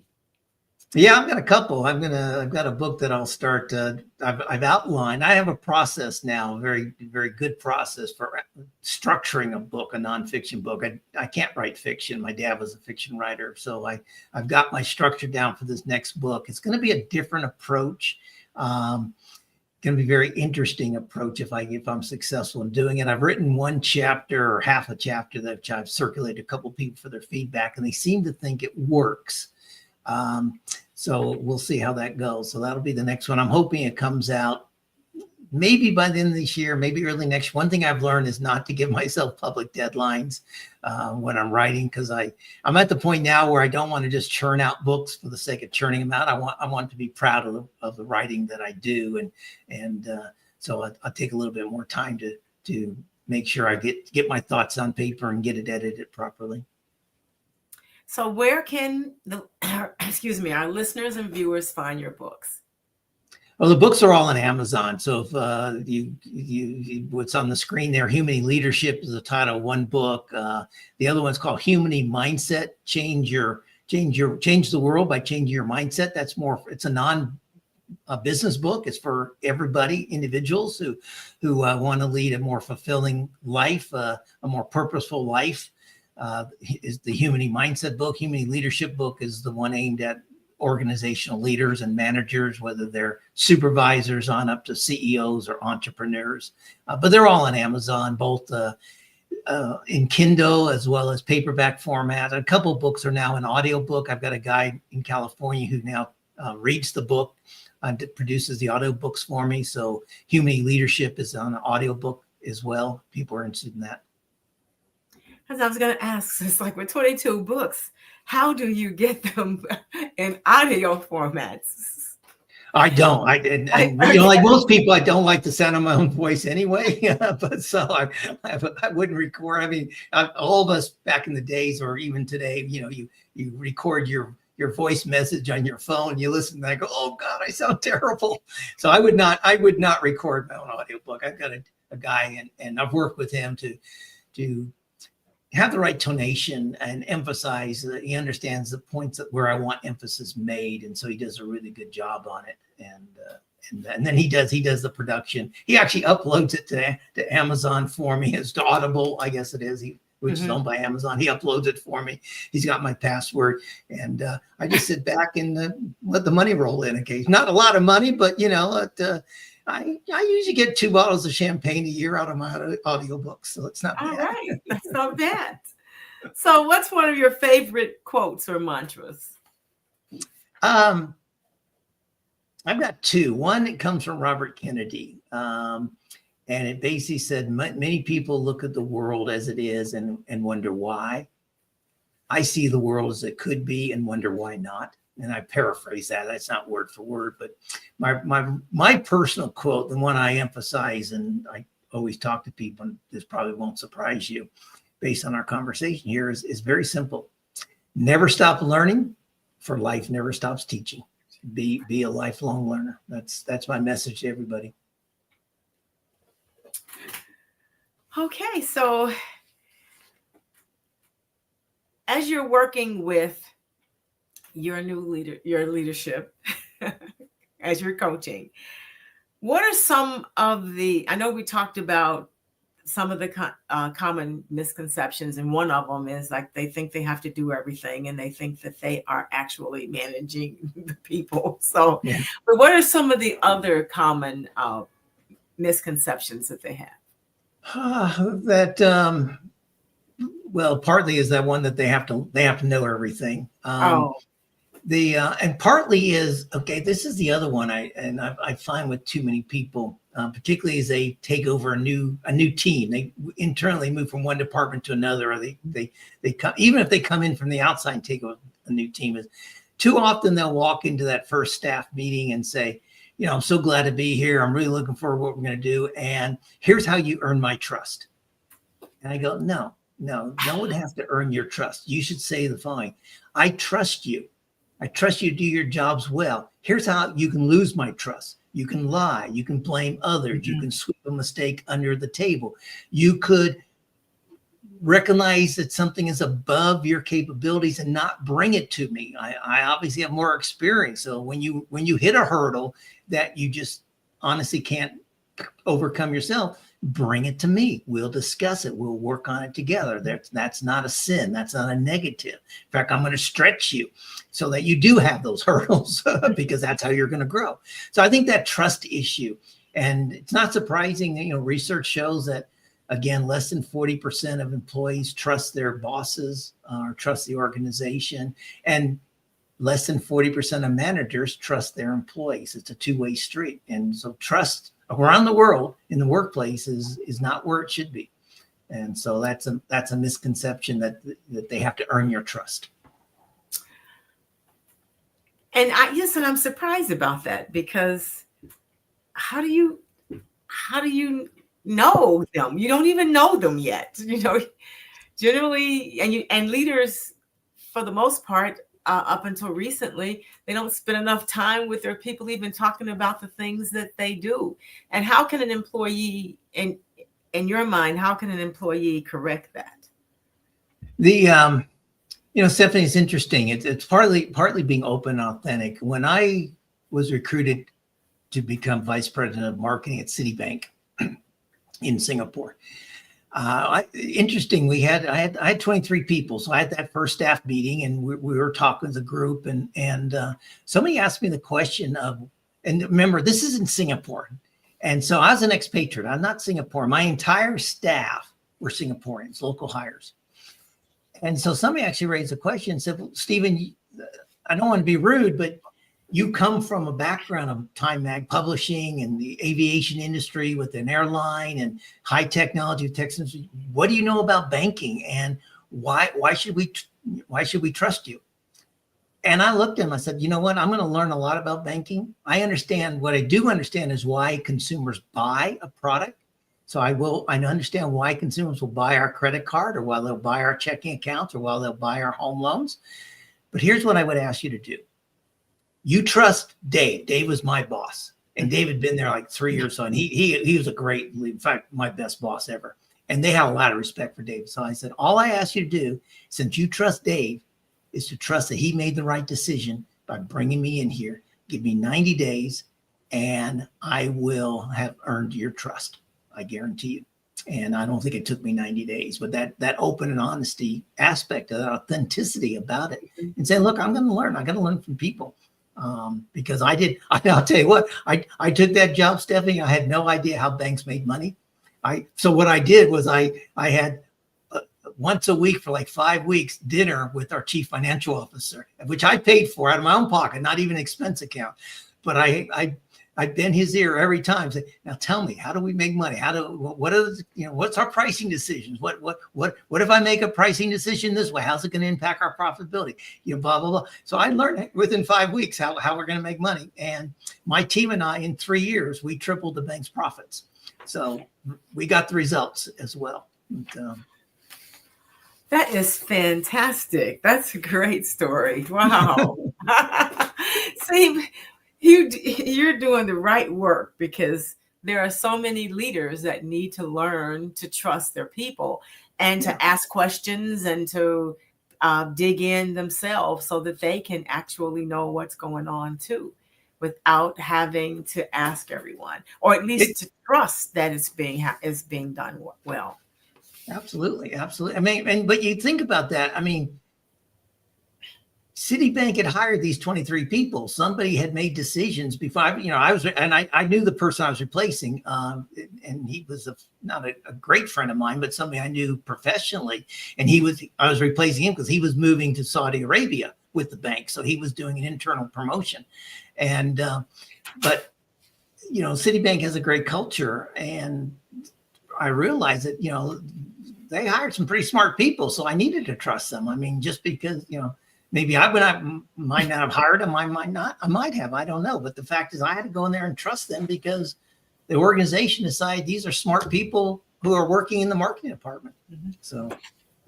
Yeah, I've got a couple. I've got a book that I'll start. I've outlined. I have a process now, a very, very good process for structuring a book, a nonfiction book. I can't write fiction. My dad was a fiction writer, so I've got my structure down for this next book. It's going to be a different approach. Going to be a very interesting approach if I'm successful in doing it. I've written one chapter or half a chapter that I've circulated a couple people for their feedback, and they seem to think it works. So we'll see how that goes. So that'll be the next one. I'm hoping it comes out maybe by the end of this year, maybe early next. One thing I've learned is not to give myself public deadlines when I'm writing, because I'm at the point now where I don't want to just churn out books for the sake of churning them out. I want to be proud of the writing that I do, and so I'll take a little bit more time to make sure I get my thoughts on paper and get it edited properly. So where can our listeners and viewers find your books? Well, the books are all on Amazon. So if you what's on the screen there, Humony Leadership is the title of one book. The other one's called Humony Mindset: Change the World by Changing Your Mindset. It's a business book. It's for everybody, individuals who want to lead a more fulfilling life, a more purposeful life. Is the Humony Mindset book. Humony Leadership book is the one aimed at organizational leaders and managers, whether they're supervisors on up to CEOs or entrepreneurs. But they're all on Amazon, both in Kindle as well as paperback format. A couple of books are now in audiobook. I've got a guy in California who now reads the book and produces the audiobooks for me. So Humany Leadership is on an audiobook as well. People are interested in that. As I was going to ask, it's like with 22 books, how do you get them in audio formats? I don't. Like most people, I don't like the sound of my own voice anyway. But so I wouldn't record. I mean, all of us back in the days, or even today, you record your voice message on your phone. You listen and I go, oh God, I sound terrible. So I would not record my own audiobook. I've got a guy and I've worked with him to have the right tonation and emphasize that he understands the points where I want emphasis made. And so he does a really good job on it. And then he does the production. He actually uploads it to Amazon for me. It's to Audible, I guess it is, which is owned by Amazon. He uploads it for me. He's got my password. And I just sit back and let the money roll in occasionally. Not a lot of money, but I usually get 2 bottles of champagne a year out of my audiobooks, so it's not bad. All right, that's not bad. So what's one of your favorite quotes or mantras? I've got 2. One, it comes from Robert Kennedy, and it basically said, many people look at the world as it is and wonder why. I see the world as it could be and wonder why not. And I paraphrase that. That's not word for word, but my personal quote, the one I emphasize, and I always talk to people, and this probably won't surprise you based on our conversation here, is very simple. Never stop learning, for life never stops teaching. Be a lifelong learner. That's my message to everybody. Okay, so as you're working with your leadership, as you're coaching, what are some of I know we talked about some of the common misconceptions, and one of them is like they think they have to do everything, and they think that they are actually managing the people. So, Yeah. but what are some of the other common misconceptions that they have? Well, partly is that one that they have to know everything. Oh, And partly is, okay, this is the other one I find with too many people, particularly as they take over a new team. They internally move from one department to another, or they come, even if they come in from the outside and take over a new team, is too often they'll walk into that first staff meeting and say, I'm so glad to be here. I'm really looking forward to what we're going to do. And here's how you earn my trust. And I go, no one has to earn your trust. You should say the following: I trust you. I trust you to do your jobs well. Here's how you can lose my trust. You can lie. You can blame others. You can sweep a mistake under the table. You could recognize that something is above your capabilities and not bring it to me. I obviously have more experience. So when you hit a hurdle that you just honestly can't overcome yourself, bring it to me. We'll discuss it. We'll work on it together. That's not a sin. That's not a negative. In fact, I'm going to stretch you so that you do have those hurdles because that's how you're going to grow. So I think that trust issue, and it's not surprising that, research shows that, again, less than 40% of employees trust their bosses or trust the organization, and less than 40% of managers trust their employees. It's a two-way street. And so trust around the world in the workplace is not where it should be. And so that's a misconception that they have to earn your trust. And I'm surprised about that, because how do you know them? You don't even know them yet. Generally, and leaders, for the most part, up until recently, they don't spend enough time with their people even talking about the things that they do. And how can an employee, in your mind, how can an employee correct that? Stephanie, it's interesting. It's partly being open and authentic. When I was recruited to become vice president of marketing at Citibank in Singapore, interesting. I had 23 people. So I had that first staff meeting, and we were talking as a group, and somebody asked me the question of, and remember, this is in Singapore. And so I was an expatriate. I'm not Singapore. My entire staff were Singaporeans, local hires. And so somebody actually raised a question and said, well, Stephen, I don't want to be rude, but you come from a background of Time Mag publishing and the aviation industry with an airline and high technology with Texas. What do you know about banking, and why should we trust you? And I looked at him, I said, you know what? I'm going to learn a lot about banking. I understand. What I do understand is why consumers buy a product. So I understand why consumers will buy our credit card, or why they'll buy our checking accounts, or why they'll buy our home loans. But here's what I would ask you to do. You trust Dave. Dave was my boss, and Dave had been there like 3 years. So, and he was a great, in fact, my best boss ever. And they had a lot of respect for Dave. So I said, all I ask you to do, since you trust Dave, is to trust that he made the right decision by bringing me in here. Give me 90 days, and I will have earned your trust. I guarantee you. And I don't think it took me 90 days, but that open and honesty aspect, of that authenticity about it, and saying, look, I'm going to learn. I got to learn from people. Because I'll tell you what, I took that job, Stephanie. I had no idea how banks made money. So what I did was I had once a week for like 5 weeks dinner with our chief financial officer, which I paid for out of my own pocket, not even expense account. But I bent his ear every time. Say, now tell me, how do we make money? What's our pricing decisions? What if I make a pricing decision this way? How's it going to impact our profitability? Blah, blah, blah. So I learned within 5 weeks how we're going to make money. And my team and I, in 3 years, we tripled the bank's profits. So we got the results as well. That is fantastic. That's a great story. Wow. See, you're doing the right work, because there are so many leaders that need to learn to trust their people and to ask questions and to dig in themselves so that they can actually know what's going on too. without having to ask everyone, or at least to trust that it's being done well. Absolutely. Absolutely. I mean, but you think about that. I mean, Citibank had hired these 23 people. Somebody had made decisions before I knew the person I was replacing. And he was not a great friend of mine, but somebody I knew professionally. And I was replacing him because he was moving to Saudi Arabia with the bank. So he was doing an internal promotion. And, but, Citibank has a great culture. And I realized that, they hired some pretty smart people. So I needed to trust them. I mean, just because, maybe I might not have hired them. I might have. I don't know. But the fact is I had to go in there and trust them because the organization decided these are smart people who are working in the marketing department. Mm-hmm. So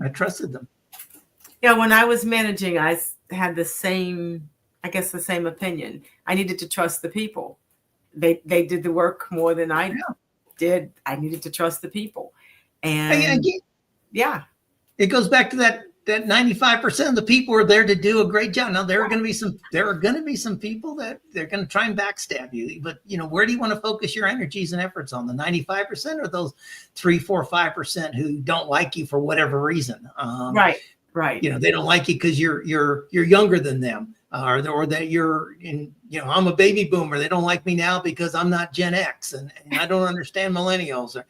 I trusted them. Yeah, when I was managing, I had the same opinion. I needed to trust the people. They did the work more than I did. I needed to trust the people. And yeah. It goes back to that 95% of the people are there to do a great job. Now there are going to be some people that they're going to try and backstab you, but where do you want to focus your energies and efforts on? The 95% or those 3, 4, 5% who don't like you for whatever reason? Right. They don't like you because you're younger than them, or that you're in. I'm a baby boomer. They don't like me now because I'm not Gen X and I don't understand millennials. Or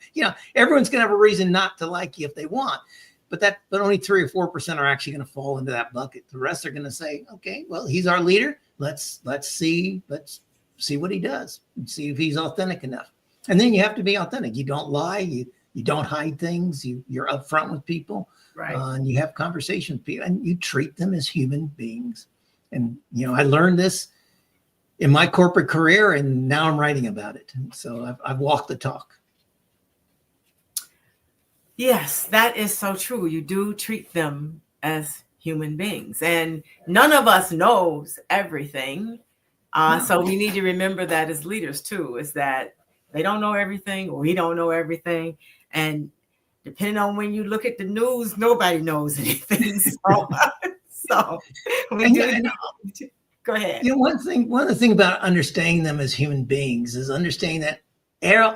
everyone's going to have a reason not to like you if they want. But only 3 or 4% are actually going to fall into that bucket. The rest are going to say, okay, well, he's our leader. Let's see what he does and see if he's authentic enough. And then you have to be authentic. You don't lie. You don't hide things. You're upfront with people. Right. And you have conversations with people and you treat them as human beings. And, I learned this in my corporate career and now I'm writing about it. And so I've walked the talk. Yes, that is so true. You do treat them as human beings, and none of us knows everything. So we need to remember that as leaders too, is that they don't know everything, or we don't know everything. And depending on when you look at the news, nobody knows anything. So we do. Go ahead. One of the things about understanding them as human beings is understanding that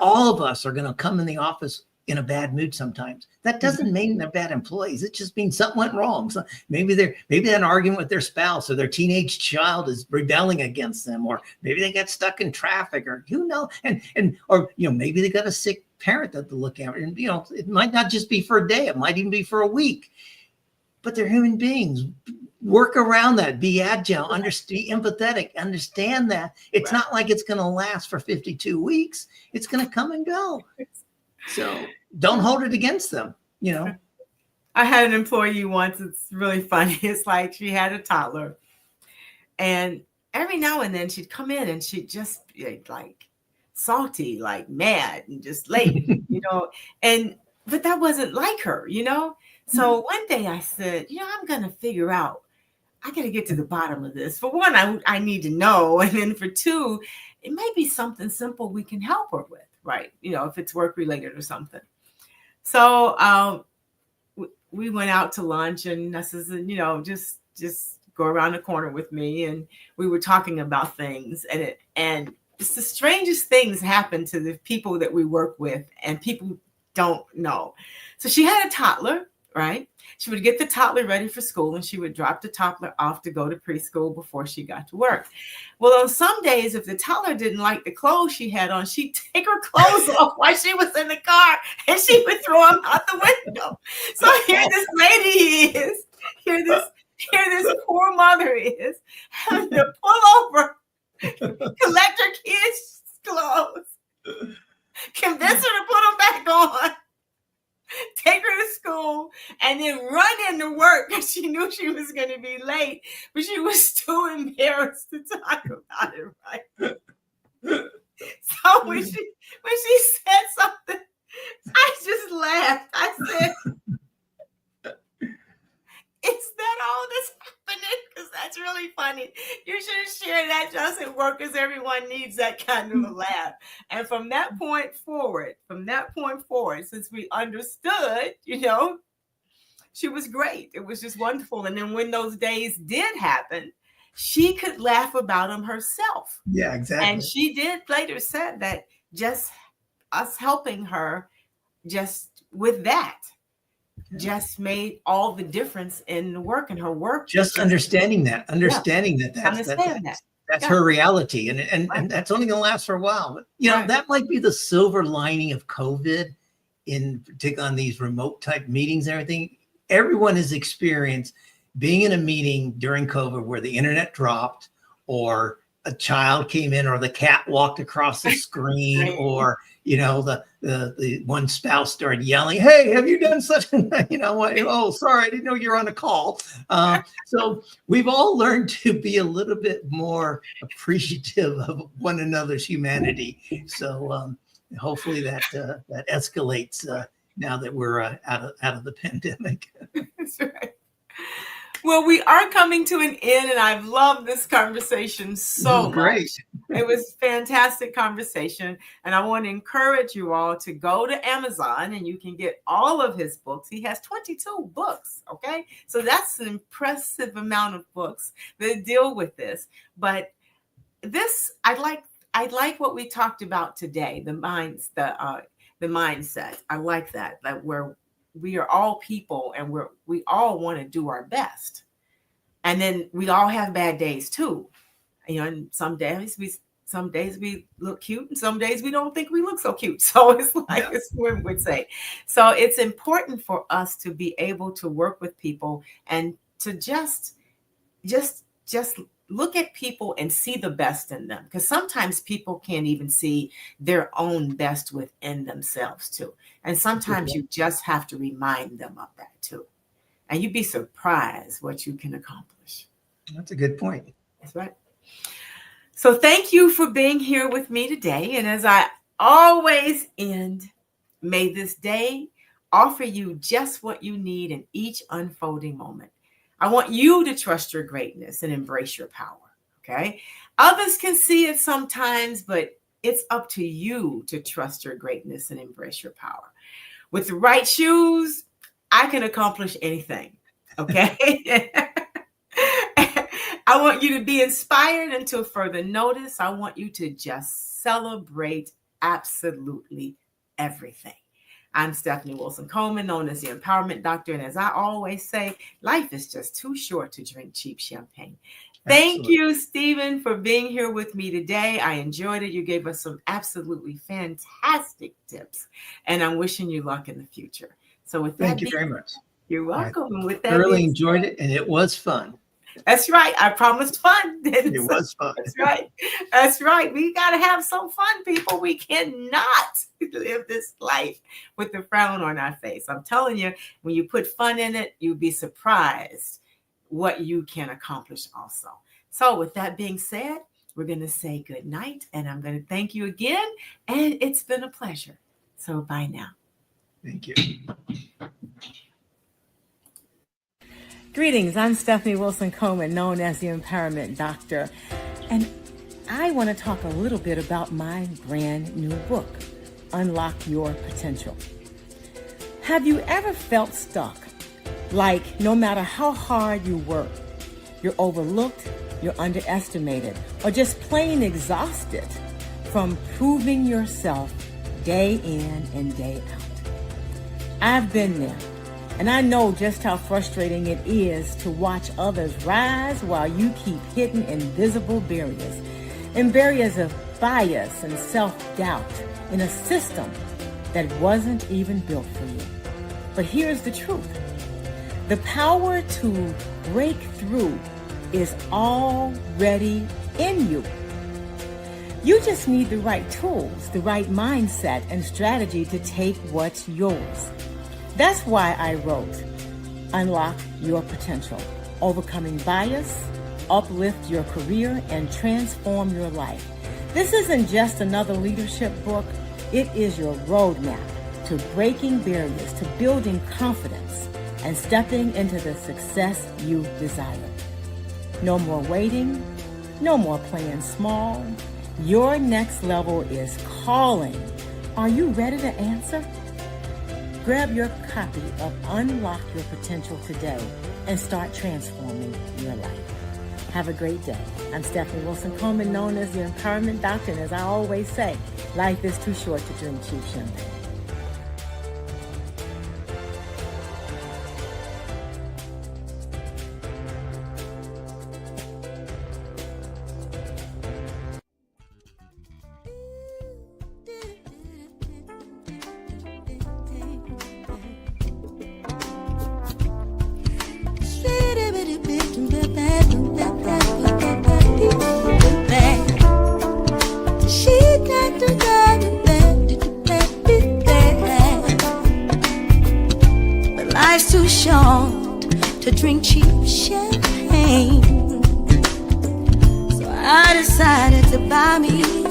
all of us are going to come in the office in a bad mood sometimes. That doesn't mean they're bad employees. It just means something went wrong. So maybe they had an argument with their spouse, or their teenage child is rebelling against them, or maybe they got stuck in traffic, or or maybe they got a sick parent that to look at. And it might not just be for a day, it might even be for a week. But they're human beings. Work around that, be agile, be empathetic, understand that it's not like it's going to last for 52 weeks. It's going to come and go. So don't hold it against them, I had an employee once. It's really funny. It's like she had a toddler, and every now and then she'd come in and she'd just be like salty, like mad and just late, but that wasn't like her, So one day I said, I'm going to figure out, I got to get to the bottom of this. For one, I need to know. And then for two, it might be something simple we can help her with. Right. If it's work related or something. So we went out to lunch, and I said, just go around the corner with me. And we were talking about things, and it's the strangest things happen to the people that we work with, and people don't know. So she had a toddler, right? She would get the toddler ready for school, and she would drop the toddler off to go to preschool before she got to work. Well, on some days, if the toddler didn't like the clothes she had on, she'd take her clothes off while she was in the car, and she would throw them out the window. So here this lady is, here this poor mother is having to pull over, collect her kids' clothes, convince her to put them back on, take her to school, and then run into work because she knew she was going to be late, but she was too embarrassed to talk about it, right? So when she said something, I just laughed. I said, is that all that's happening? Because that's really funny. You should share that just at work, because everyone needs that kind of a laugh. And from that point forward, since we understood, she was great. It was just wonderful. And then when those days did happen, she could laugh about them herself. Yeah, exactly. And she did later said that just us helping her just with that just made all the difference in the work, and her work. Just understanding that that's her reality. And that's only going to last for a while. But, you know, that might be the silver lining of COVID, in particular on these remote type meetings and everything. Everyone has experienced being in a meeting during COVID where the internet dropped, or a child came in, or the cat walked across the screen, or, you know, the one spouse started yelling, "Hey, have you done such a," you know, "Oh, sorry, I didn't know you're on a call." So we've all learned to be a little bit more appreciative of one another's humanity. So hopefully that escalates now that we're out of the pandemic. That's right. Well, we are coming to an end, and I've loved this conversation so much. It was a fantastic conversation, and I want to encourage you all to go to Amazon, and you can get all of his books. He has 22 books, okay? So that's an impressive amount of books that deal with this. But this, I like what we talked about today, the mindset. I like that where we are all people, and we all want to do our best. And then we all have bad days too. You know, and some days we look cute, and some days we don't think we look so cute. So it's like as women would say. So it's important for us to be able to work with people and to just look at people and see the best in them, because sometimes people can't even see their own best within themselves too. And sometimes you just have to remind them of that too. And you'd be surprised what you can accomplish. That's a good point. That's right. So thank you for being here with me today. And as I always end, may this day offer you just what you need in each unfolding moment. I want you to trust your greatness and embrace your power, okay? Others can see it sometimes, but it's up to you to trust your greatness and embrace your power. With the right shoes, I can accomplish anything, okay? I want you to be inspired until further notice. I want you to just celebrate absolutely everything. I'm Stephanie Wilson-Coleman, known as the Empowerment Doctor. And as I always say, life is just too short to drink cheap champagne. Thank you, Stephen, for being here with me today. I enjoyed it. You gave us some absolutely fantastic tips, and I'm wishing you luck in the future. So with that, thank you very much. You're welcome. With that, thoroughly enjoyed it, and it was fun. That's right. I promised fun. It was fun. That's right. That's right. We got to have some fun, people. We cannot live this life with a frown on our face. I'm telling you, when you put fun in it, you'll be surprised what you can accomplish also. So with that being said, we're going to say good night, and I'm going to thank you again. And it's been a pleasure. So bye now. Thank you. Greetings, I'm Stephanie Wilson-Coleman, known as the Empowerment Doctor, and I want to talk a little bit about my brand new book, Unlock Your Potential. Have you ever felt stuck? Like no matter how hard you work, you're overlooked, you're underestimated, or just plain exhausted from proving yourself day in and day out. I've been there. And I know just how frustrating it is to watch others rise while you keep hitting invisible barriers, and barriers of bias and self-doubt in a system that wasn't even built for you. But here's the truth. The power to break through is already in you. You just need the right tools, the right mindset and strategy to take what's yours. That's why I wrote Unlock Your Potential, Overcoming Bias, Uplift Your Career, and Transform Your Life. This isn't just another leadership book. It is your roadmap to breaking barriers, to building confidence, and stepping into the success you desire. No more waiting, no more playing small. Your next level is calling. Are you ready to answer? Grab your copy of Unlock Your Potential today and start transforming your life. Have a great day. I'm Stephanie Wilson-Coleman, known as the Empowerment Doctor, and as I always say, life is too short to drink cheap champagne. But life's too short to drink cheap champagne, so I decided to buy me